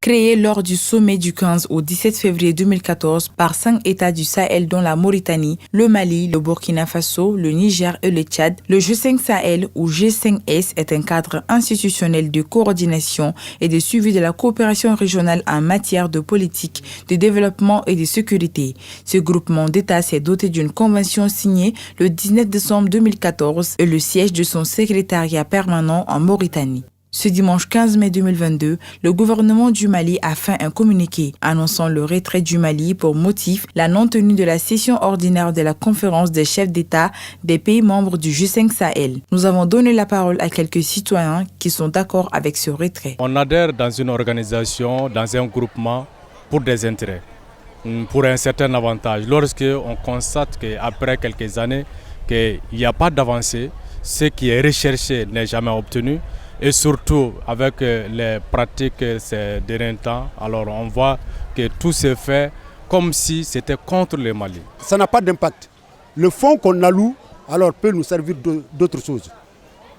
Créé lors du sommet du 15 au 17 février 2014 par 5 États du Sahel dont la Mauritanie, le Mali, le Burkina Faso, le Niger et le Tchad, le G5 Sahel ou G5S est un cadre institutionnel de coordination et de suivi de la coopération régionale en matière de politique, de développement et de sécurité. Ce groupement d'États s'est doté d'une convention signée le 19 décembre 2014 et le siège de son secrétariat permanent en Mauritanie. Ce dimanche 15 mai 2022, le gouvernement du Mali a fait un communiqué annonçant le retrait du Mali pour motif la non-tenue de la session ordinaire de la conférence des chefs d'État des pays membres du G5 Sahel. Nous avons donné la parole à quelques citoyens qui sont d'accord avec ce retrait. On adhère dans une organisation, dans un groupement pour des intérêts, pour un certain avantage. Lorsqu'on constate qu'après quelques années qu'il n'y a pas d'avancée, ce qui est recherché n'est jamais obtenu. Et surtout avec les pratiques ces derniers temps, alors on voit que tout se fait comme si c'était contre le Mali. Ça n'a pas d'impact. Le fonds qu'on alloue alors peut nous servir d'autres choses.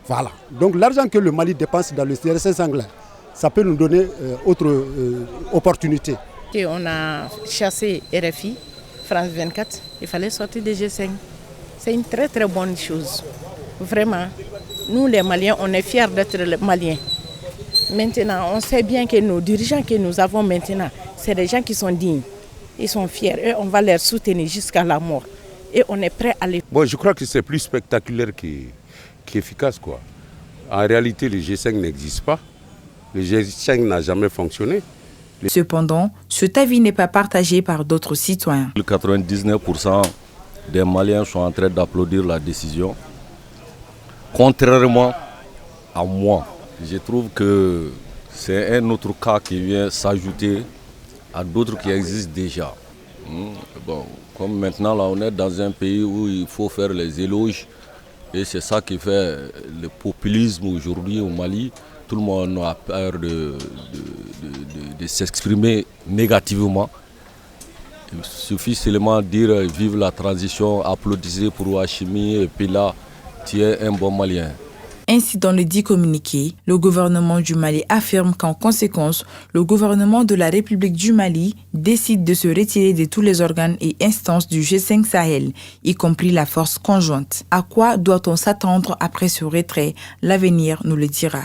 Voilà. Donc l'argent que le Mali dépense dans le CRS anglais, ça peut nous donner autre opportunité. Et on a chassé RFI, France 24, il fallait sortir des G5. C'est une très très bonne chose. Vraiment, nous les Maliens, on est fiers d'être Maliens. Maintenant, on sait bien que nos dirigeants que nous avons maintenant, c'est des gens qui sont dignes. Ils sont fiers et on va les soutenir jusqu'à la mort. Et on est prêt à les... Bon, je crois que c'est plus spectaculaire qu'efficace, quoi. En réalité, le G5 n'existe pas. Le G5 n'a jamais fonctionné. Cependant, cet avis n'est pas partagé par d'autres citoyens. 99% des Maliens sont en train d'applaudir la décision. Contrairement à moi, je trouve que c'est un autre cas qui vient s'ajouter à d'autres qui existent déjà. Bon, comme maintenant, là, on est dans un pays où il faut faire les éloges et c'est ça qui fait le populisme aujourd'hui au Mali. Tout le monde a peur de s'exprimer négativement. Il suffit seulement de dire vive la transition, applaudissez pour Ouachimi et puis là, tu es un bon Malien. Ainsi, dans le dit communiqué, le gouvernement du Mali affirme qu'en conséquence, le gouvernement de la République du Mali décide de se retirer de tous les organes et instances du G5 Sahel, y compris la force conjointe. À quoi doit-on s'attendre après ce retrait? L'avenir nous le dira.